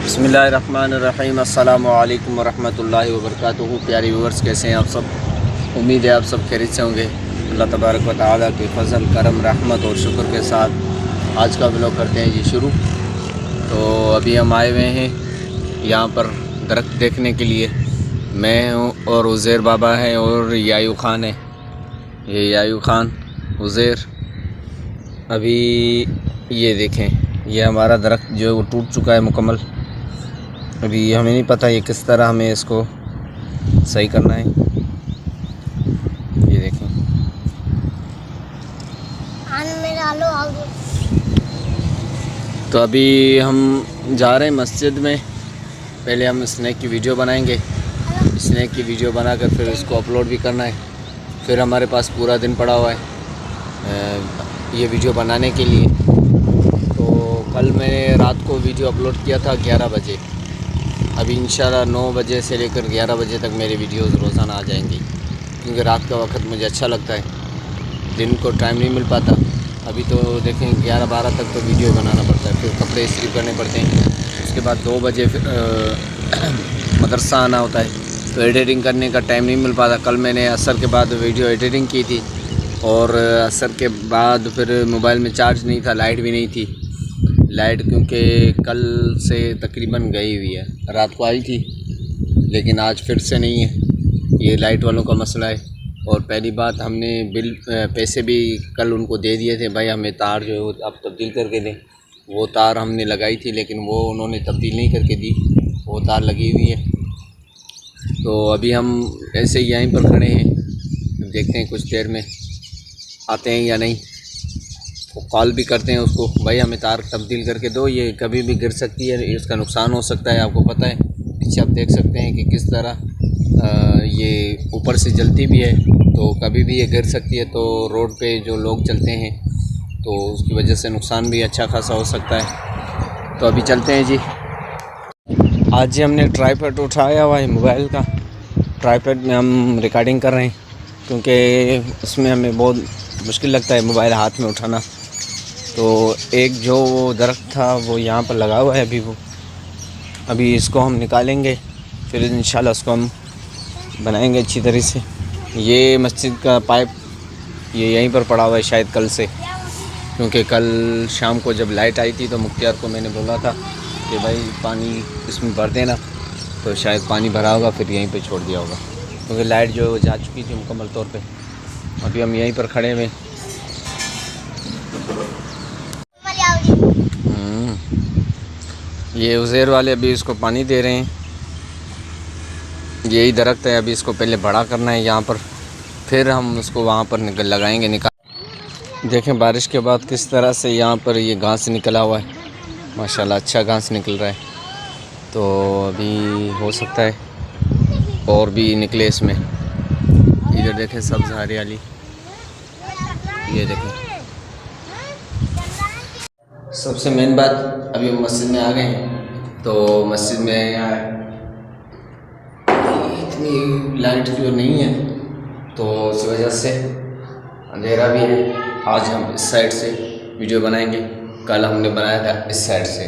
बिस्मिल्लाहिर्रहमानिर्रहीम। अस्सलामु अलैकुम वरहमतुल्लाहि वबरकातुहू। प्यारे व्यूअर्स, कैसे हैं आप सब? उम्मीद है आप सब खैरियत से होंगे। अल्लाह तबारक व तआला के फ़ज़ल, करम, रहमत और शुक्र के साथ आज का व्लॉग करते हैं जी शुरू। तो अभी हम आए हुए हैं यहाँ पर दरख्त देखने के लिए। मैं हूँ और उज़ैर बाबा है और यायू ख़ान है। ये यायू ख़ान, उज़ैर। अभी ये देखें, ये हमारा दरख्त जो है वो टूट चुका है मुकम्मल। अभी हमें नहीं पता ये किस तरह हमें इसको सही करना है। ये देखें, तो अभी हम जा रहे हैं मस्जिद में। पहले हम स्नैक की वीडियो बनाएंगे। स्नैक की वीडियो बनाकर फिर उसको अपलोड भी करना है। फिर हमारे पास पूरा दिन पड़ा हुआ है ये वीडियो बनाने के लिए। तो कल मैंने रात को वीडियो अपलोड किया था 11 बजे। अभी इंशाल्लाह 9 बजे से लेकर 11 बजे तक मेरी वीडियोज़ रोज़ाना आ जाएंगी, क्योंकि रात का वक्त मुझे अच्छा लगता है, दिन को टाइम नहीं मिल पाता। अभी तो देखें 11-12 तक तो वीडियो बनाना पड़ता है, फिर कपड़े इस्त्री करने पड़ते हैं। उसके बाद 2 बजे फिर मदरसा आना होता है, तो एडिटिंग करने का टाइम नहीं मिल पाता। कल मैंने असर के बाद वीडियो एडिटिंग की थी और असर के बाद फिर मोबाइल में चार्ज नहीं था, लाइट भी नहीं थी। लाइट क्योंकि कल से तकरीबन गई हुई है, रात को आई थी लेकिन आज फिर से नहीं है। ये लाइट वालों का मसला है। और पहली बात, हमने पैसे भी कल उनको दे दिए थे, भाई हमें तार जो है आप तब्दील करके दें। वो तार हमने लगाई थी लेकिन वो उन्होंने तब्दील नहीं करके दी, वो तार लगी हुई है। तो अभी हम ऐसे ही यहीं पर खड़े हैं, देखते हैं कुछ देर में आते हैं या नहीं। वो कॉल भी करते हैं उसको, भाई हमें तार तब्दील करके दो, ये कभी भी गिर सकती है, इसका नुकसान हो सकता है। आपको पता है पीछे आप देख सकते हैं कि किस तरह ये ऊपर से जलती भी है, तो कभी भी ये गिर सकती है। तो रोड पे जो लोग चलते हैं तो उसकी वजह से नुकसान भी अच्छा खासा हो सकता है। तो अभी चलते हैं जी। आज जी हमने ट्राईपॉड उठाया हुआ है मोबाइल का। ट्राईपॉड में हम रिकॉर्डिंग कर रहे हैं, क्योंकि उसमें हमें बहुत मुश्किल लगता है मोबाइल हाथ में उठाना। तो एक जो वो दरख्त था वो यहाँ पर लगा हुआ है, अभी इसको हम निकालेंगे, फिर इंशाल्लाह उसको हम बनाएंगे अच्छी तरह से। ये मस्जिद का पाइप ये यहीं पर पड़ा हुआ है शायद कल से, क्योंकि कल शाम को जब लाइट आई थी तो मुख्तियार को मैंने बोला था कि भाई पानी इसमें भर देना, तो शायद पानी भरा होगा फिर यहीं पे छोड़ दिया होगा, क्योंकि लाइट जो है वो जा चुकी थी मुकम्मल तौर पे। अभी हम यहीं पर खड़े हुए। ये उज़ैर वाले अभी इसको पानी दे रहे हैं। यही दरख्त है, अभी इसको पहले बड़ा करना है यहाँ पर, फिर हम उसको वहाँ पर लगाएंगे। देखें बारिश के बाद किस तरह से यहाँ पर ये घास निकला हुआ है, माशाल्लाह अच्छा घास निकल रहा है। तो अभी हो सकता है और भी निकले इसमें। इधर देखें सब्ज़ हरियाली, ये देखें। सबसे मेन बात, अभी हम मस्जिद में आ गए हैं। तो मस्जिद में यहाँ इतनी लाइट जो नहीं है, तो इस वजह से अंधेरा भी है। आज हम इस साइड से वीडियो बनाएंगे, कल हमने बनाया था इस साइड से,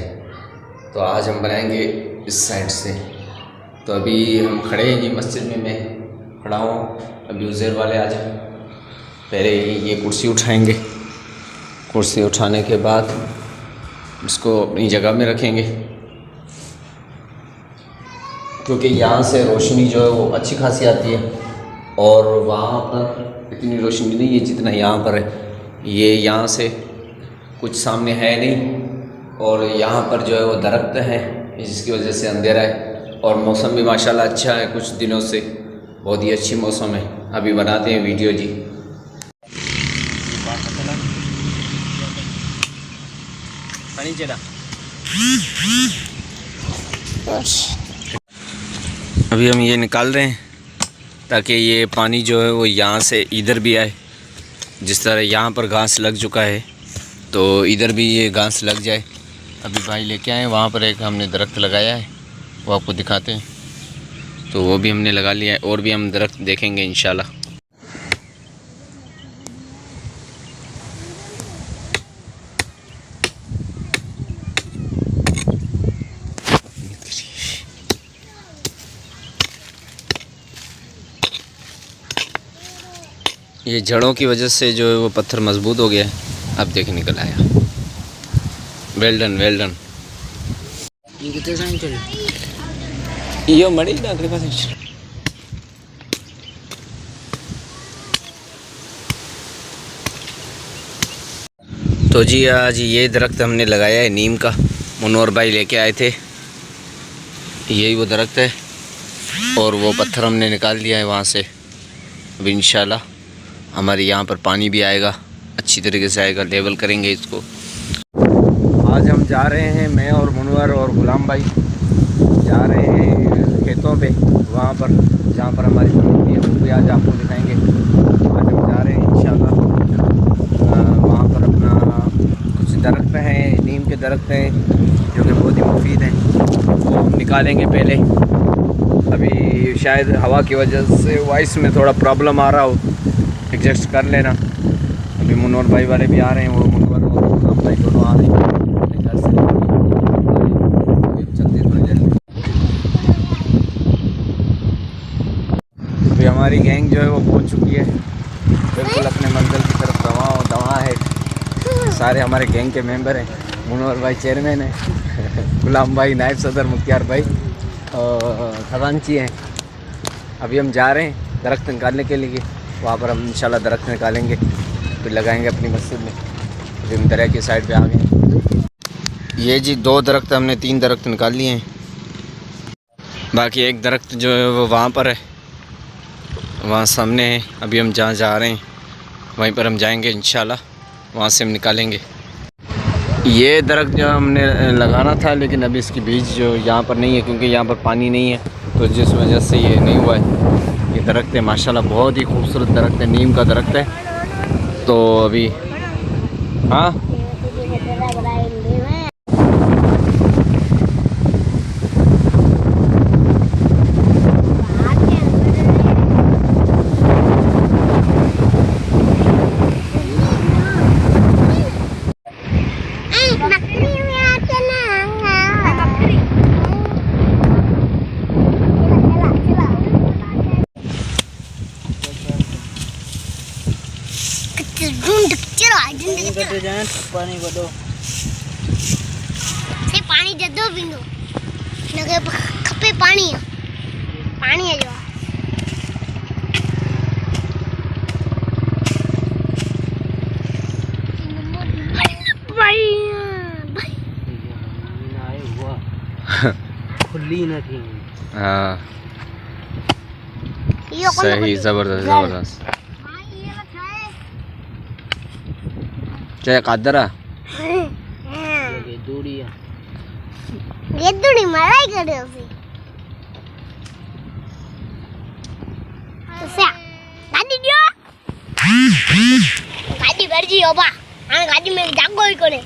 तो आज हम बनाएंगे इस साइड से। तो अभी हम खड़े हैं जी मस्जिद में, मैं खड़ा हूँ। अभी उज़ैर वाले आ जाए, पहले ये कुर्सी उठाएंगे। कुर्सी उठाने के बाद इसको अपनी जगह में रखेंगे, क्योंकि यहाँ से रोशनी जो है वो अच्छी खासी आती है और वहाँ पर इतनी रोशनी नहीं है जितना यहाँ पर है। ये यहाँ से कुछ सामने है नहीं, और यहाँ पर जो है वो दरख्त है, जिसकी वजह से अंधेरा है। और मौसम भी माशाल्लाह अच्छा है, कुछ दिनों से बहुत ही अच्छी मौसम है। अभी बनाते हैं वीडियो जी। अभी हम ये निकाल रहे हैं ताकि ये पानी जो है वो यहाँ से इधर भी आए। जिस तरह यहाँ पर घास लग चुका है तो इधर भी ये घास लग जाए। अभी भाई लेके आए, वहाँ पर एक हमने दरख्त लगाया है, वो आपको दिखाते हैं। तो वो भी हमने लगा लिया है, और भी हम दरख्त देखेंगे इंशाल्लाह। ये जड़ों की वजह से जो है वो पत्थर मजबूत हो गया है। अब देखिए निकल आया। Well done, well done. ये मड़ी डाकरे पास। तो जी आज ये दरख्त हमने लगाया है नीम का, मुनवर भाई लेके आए थे। यही वो दरख्त है और वो पत्थर हमने निकाल दिया है वहाँ से। अब इंशाल्लाह हमारे यहाँ पर पानी भी आएगा, अच्छी तरीके से आएगा, लेवल करेंगे इसको। आज हम जा रहे हैं, मैं और मुनवर और गुलाम भाई जा रहे हैं खेतों पे, वहाँ पर जहाँ पर हमारी ज़मीन है वो भी आज आपको दिखाएंगे। आज हम जा रहे हैं इंशाल्लाह। वहाँ पर अपना कुछ दरख्त हैं, नीम के दरख्त हैं जो कि बहुत ही मुफीद हैं, वो हम निकालेंगे पहले। अभी शायद हवा की वजह से वॉइस में थोड़ा प्रॉब्लम आ रहा हो, एडजस्ट कर लेना। अभी मुनवर भाई वाले भी आ रहे हैं, वो मुनवर और गुलाम भाई दोनों आ रहे हैं अपने घर से। चलते थोड़ी देर में। अभी हमारी गैंग जो है वो पहुंच चुकी है बिल्कुल अपने मंजिल की तरफ। दवा है, सारे हमारे गैंग के मेंबर हैं। मुनवर भाई चेयरमैन है, गुलाम भाई नायब सदर, मुख्तियार भाई खजानची हैं। अभी हम जा रहे हैं दरख्त निकालने के लिए, वहाँ पर हम इंशाल्लाह दरख्त निकालेंगे, फिर लगाएंगे अपनी मस्जिद में। अभी हम दरिया की साइड पे आ गए। ये जी 2 दरख्त, हमने 3 दरख्त निकाल लिए हैं, बाकी एक दरख्त जो है वो वहाँ पर है, वहाँ सामने है। अभी हम जहाँ जा रहे हैं वहीं पर हम जाएंगे इंशाल्लाह, वहाँ से हम निकालेंगे। ये दरख्त जो हमने लगाना था, लेकिन अभी इसकी बीज जो यहाँ पर नहीं है, क्योंकि यहाँ पर पानी नहीं है, तो जिस वजह से ये नहीं हुआ है। ये दरख्त है माशाल्लाह, बहुत ही खूबसूरत दरख्त है, नीम का दरख्त है। तो अभी हाँ पानी को दो से पानी जदो पींदो नगे खपे पानी है जो भाई आए हुआ खुली न थी। हाँ सही, ज़बरदस्त ज़बरदस्त। क्या कादरा ये दूरी मराई करे उसे से गाड़ी दियो गाड़ी भरजी होबा आ गाड़ी में जागो ही करे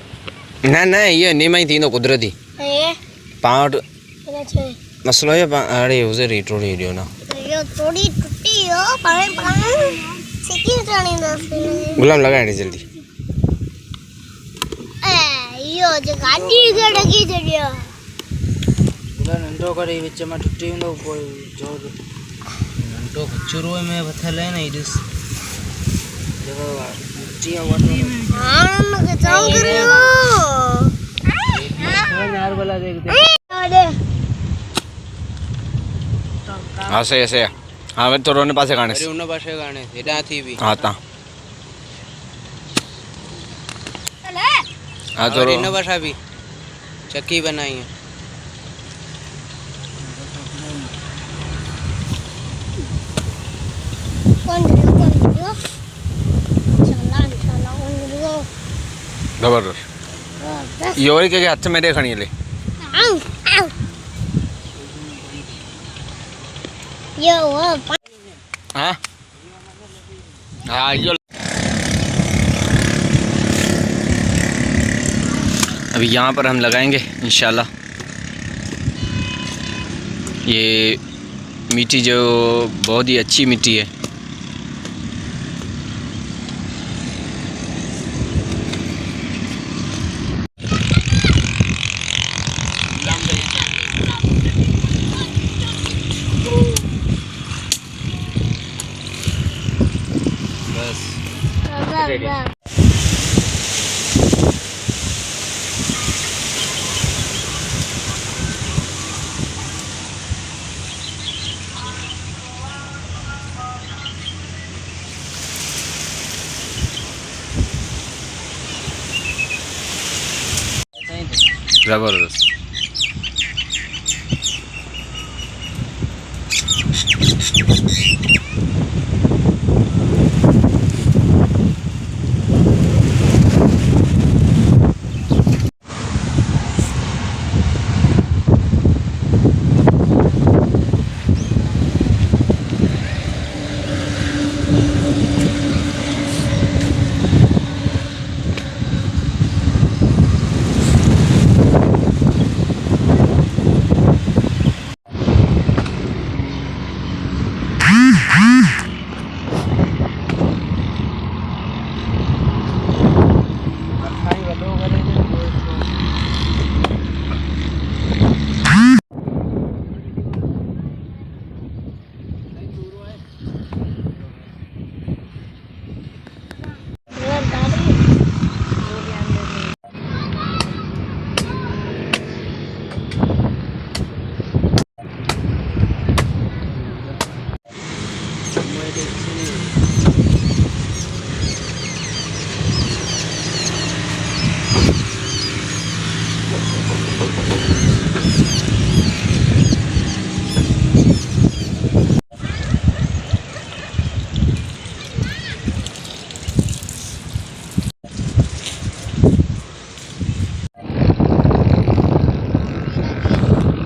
ना ना, ये नीम थी तो कुदरती ए पाट केना छे मसलो है। अरे उसे रिटोड़ी दियो ना, यो थोड़ी टूटी हो पर सीधी चढ़ी दस गुलाम लगाए जल्दी। यो जो गाड़ी गड़गी जड़ियो बुला नंटो करे विच में टुटी नो जो नंटो कचरो में बथल है ना इस देखो चिया वाटो हां के चाव करियो यार वाला देख दे हाँ सही है। हाँ वे तो रोने पासे गाने अरे उन पासे गाने एडा थी भी हाँ ता हाँ तो और इन पासा भी चक्की बनाई है। कौन दियो चला कौन दियो जबरदस्त। ये और के हाथ से मेरे खड़ी ले आउ आउ यो वो हाँ हाँ यो। अभी यहाँ पर हम लगाएंगे इंशाल्लाह। ये मिट्टी जो बहुत ही अच्छी मिट्टी है। बस साइड है। जबरदस्त।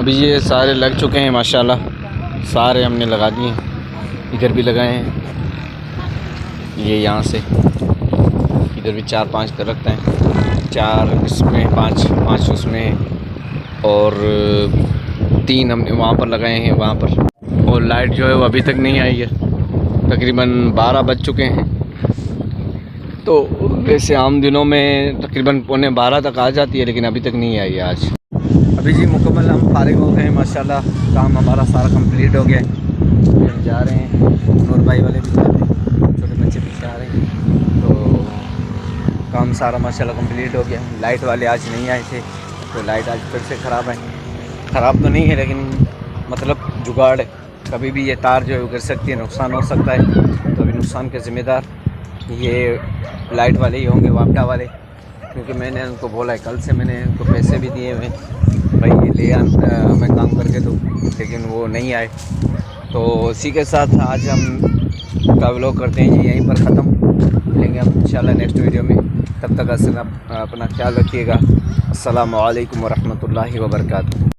अभी ये सारे लग चुके हैं माशाल्लाह, सारे हमने लगा दिए हैं। इधर भी लगाए हैं, ये यहाँ से इधर भी 4-5 कर रखते हैं, 4 इसमें 5 उसमें, और 3 हमने वहाँ पर लगाए हैं वहाँ पर। और लाइट जो है वो अभी तक नहीं आई है, तकरीबन 12 बज चुके हैं। तो वैसे आम दिनों में तकरीबन 11:15 तक आ जाती है, लेकिन अभी तक नहीं आई है आज। अभी जी मुकम्मल हम फारिग हो गए हैं माशाल्लाह, काम हमारा सारा कंप्लीट हो गया है। हम जा रहे हैं, नूर भाई वाले भी जा रहे हैं, छोटे बच्चे भी जा रहे हैं। तो काम सारा माशाल्लाह कंप्लीट हो गया। लाइट वाले आज नहीं आए थे, तो लाइट आज फिर से ख़राब है। ख़राब तो नहीं है, लेकिन मतलब जुगाड़ है, कभी भी ये तार जो है गिर सकती है, नुकसान हो सकता है। तो अभी नुकसान के ज़िम्मेदार ये लाइट वाले ही होंगे, वापडा वाले, क्योंकि मैंने उनको बोला है, कल से मैंने उनको पैसे भी दिए हुए भाई ये ले हमें काम करके दो, लेकिन वो नहीं आए। तो इसी के साथ आज हम का व्लॉग करते हैं जी यहीं पर ख़त्म। मिलेंगे हम इंशाल्लाह नेक्स्ट वीडियो में, तब तक अपना ख्याल रखिएगा। अस्सलामु अलैकुम वरहमतुल्लाहि वबरकातुहू।